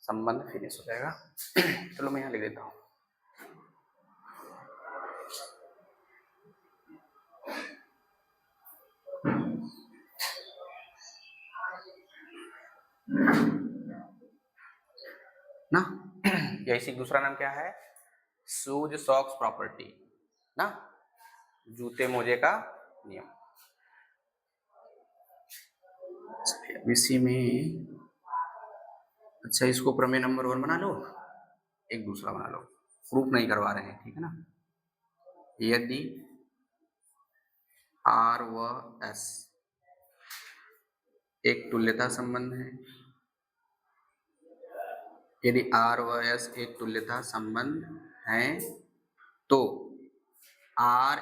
संबंध फिनिश हो जाएगा। चलो मैं यहाँ लिख देता हूँ। ना यही दूसरा नाम क्या है, शूज सॉक्स प्रॉपर्टी ना, जूते मोजे का नियम। इसी में अच्छा, इसको प्रमेय नंबर 1 बना लो, एक दूसरा बना लो, प्रूफ नहीं करवा रहे हैं, ठीक है ना। यदि आर व एस एक तुल्यता संबंध है, यदि आर व एस एक तुल्यता संबंध है तो आर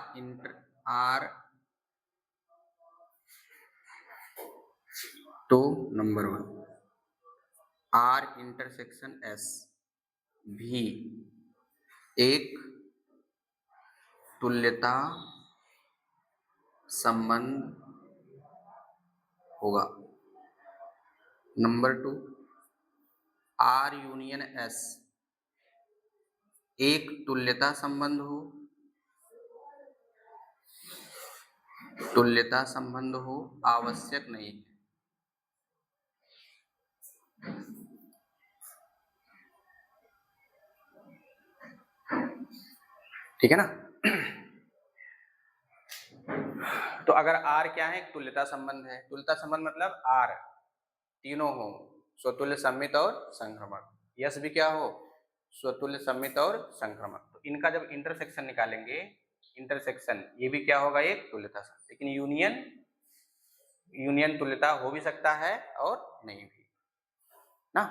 तो नंबर 1 आर इंटरसेक्शन एस भी एक तुल्यता संबंध होगा। नंबर 2 आर यूनियन एस एक तुल्यता संबंध हो, तुल्यता संबंध हो आवश्यक नहीं, ठीक है ना। तो अगर आर क्या है, एक तुल्यता संबंध है, तुल्यता संबंध मतलब आर तीनों हो, स्वतुल्य सम्मित और संक्रमक, यस भी क्या हो, स्वतुल्य सम्मित और संक्रमक, तो इनका जब इंटरसेक्शन निकालेंगे, इंटरसेक्शन ये भी क्या होगा, एक तुल्यता संबंध। लेकिन यूनियन तुल्यता हो भी सकता है और नहीं भी ना।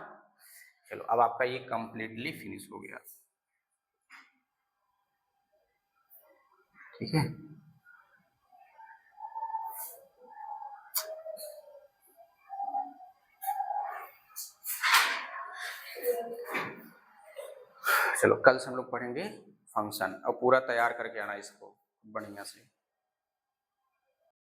चलो अब आपका ये कंप्लीटली फिनिश हो गया, ठीक है। चलो कल से हम लोग पढ़ेंगे फंक्शन, और पूरा तैयार करके आना इसको बढ़िया से।